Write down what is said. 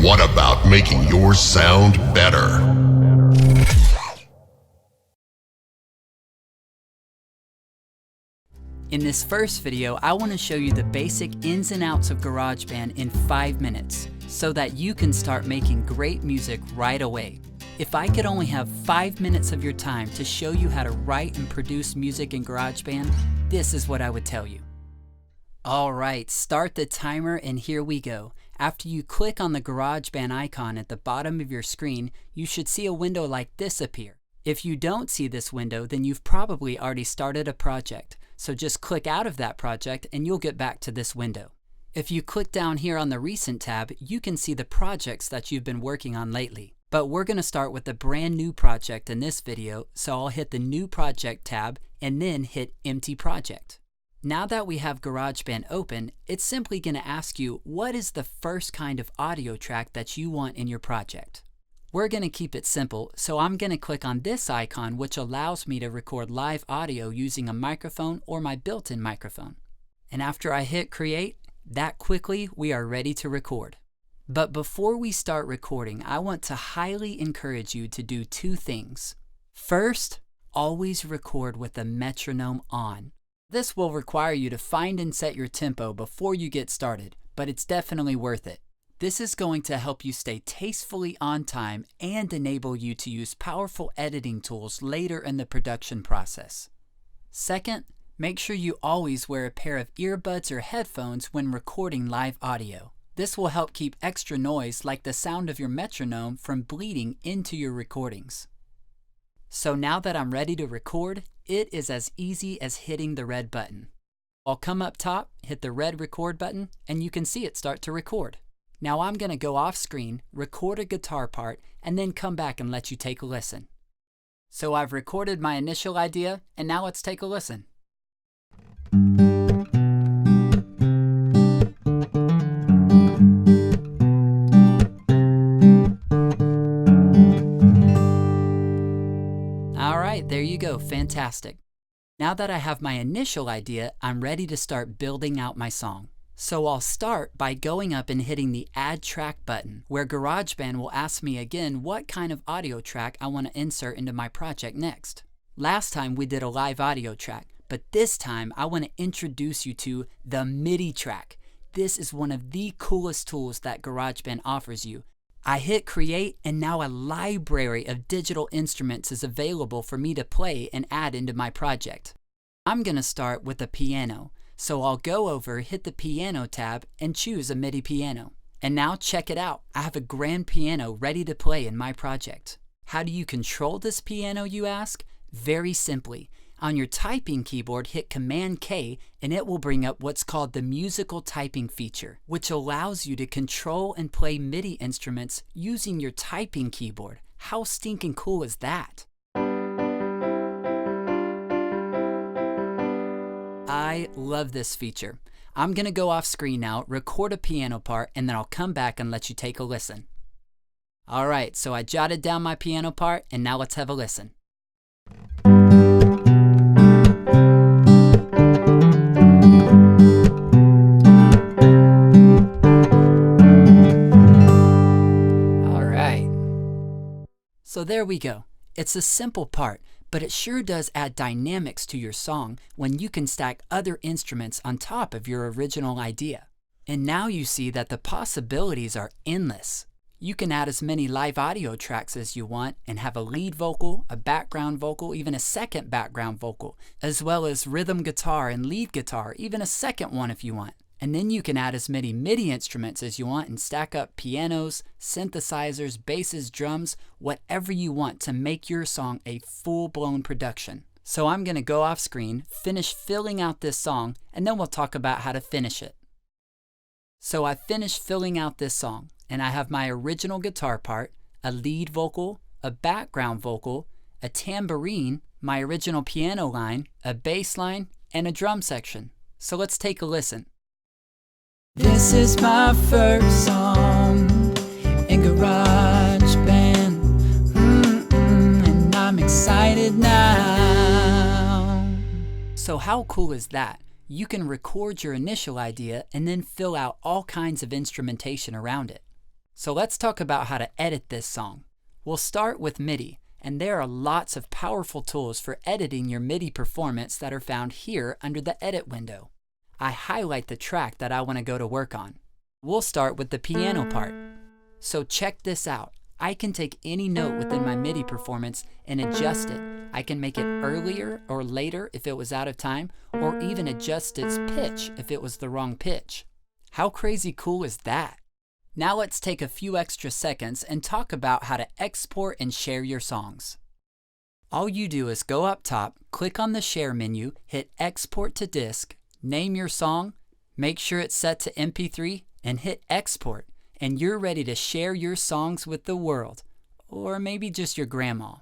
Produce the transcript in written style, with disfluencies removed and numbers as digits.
What about making yours sound better? In this first video, I want to show you the basic ins and outs of Garageband in 5 minutes so that you can start making great music right away. If I could only have 5 minutes of your time to show you how to write and produce music in Garageband, this is what I would tell you. Alright, start the timer and here we go. After you click on the Garageband icon at the bottom of your screen, you should see a window like this appear. If you don't see this window, then you've probably already started a project. So just click out of that project and you'll get back to this window. If you click down here on the Recent tab, you can see the projects that you've been working on lately. But we're going to start with a brand new project in this video, so I'll hit the New Project tab and then hit Empty Project. Now that we have Garageband open, it's simply going to ask you what is the first kind of audio track that you want in your project. We're going to keep it simple, so I'm going to click on this icon, which allows me to record live audio using a microphone or my built-in microphone. And after I hit create, that quickly we are ready to record. But before we start recording, I want to highly encourage you to do 2 things. First, always record with the metronome on. This will require you to find and set your tempo before you get started, but it's definitely worth it. This is going to help you stay tastefully on time and enable you to use powerful editing tools later in the production process. Second, make sure you always wear a pair of earbuds or headphones when recording live audio. This will help keep extra noise like the sound of your metronome from bleeding into your recordings. So now that I'm ready to record, it is as easy as hitting the red button. I'll come up top, hit the red record button, and you can see it start to record. Now I'm going to go off screen, record a guitar part, and then come back and let you take a listen. So I've recorded my initial idea, and now let's take a listen. Alright, there you go, fantastic. Now that I have my initial idea, I'm ready to start building out my song. So I'll start by going up and hitting the Add Track button, where Garageband will ask me again what kind of audio track I want to insert into my project next. Last time we did a live audio track, but this time I want to introduce you to the MIDI track. This is one of the coolest tools that Garageband offers you. I hit create and now a library of digital instruments is available for me to play and add into my project. I'm going to start with a piano. So I'll go over, hit the Piano tab, and choose a MIDI piano. And now check it out. I have a grand piano ready to play in my project. How do you control this piano, you ask? Very simply. On your typing keyboard, hit Command K, and it will bring up what's called the musical typing feature, which allows you to control and play MIDI instruments using your typing keyboard. How stinking cool is that? I love this feature. I'm going to go off screen now, record a piano part, and then I'll come back and let you take a listen. Alright, so I jotted down my piano part, and now let's have a listen. Alright. So there we go. It's a simple part, but it sure does add dynamics to your song when you can stack other instruments on top of your original idea. And now you see that the possibilities are endless. You can add as many live audio tracks as you want and have a lead vocal, a background vocal, even a second background vocal, as well as rhythm guitar and lead guitar, even a second one if you want. And then you can add as many MIDI instruments as you want and stack up pianos, synthesizers, basses, drums, whatever you want to make your song a full-blown production. So I'm going to go off screen, finish filling out this song, and then we'll talk about how to finish it. So I finished filling out this song, and I have my original guitar part, a lead vocal, a background vocal, a tambourine, my original piano line, a bass line, and a drum section. So let's take a listen. This is my first song in Garageband, and I'm excited now. So how cool is that? You can record your initial idea and then fill out all kinds of instrumentation around it. So let's talk about how to edit this song. We'll start with MIDI, and there are lots of powerful tools for editing your MIDI performance that are found here under the Edit window. I highlight the track that I want to go to work on. We'll start with the piano part. So check this out. I can take any note within my MIDI performance and adjust it. I can make it earlier or later if it was out of time, or even adjust its pitch if it was the wrong pitch. How crazy cool is that? Now let's take a few extra seconds and talk about how to export and share your songs. All you do is go up top, click on the Share menu, hit Export to Disk, name your song, make sure it's set to MP3, and hit Export, and you're ready to share your songs with the world, or maybe just your grandma.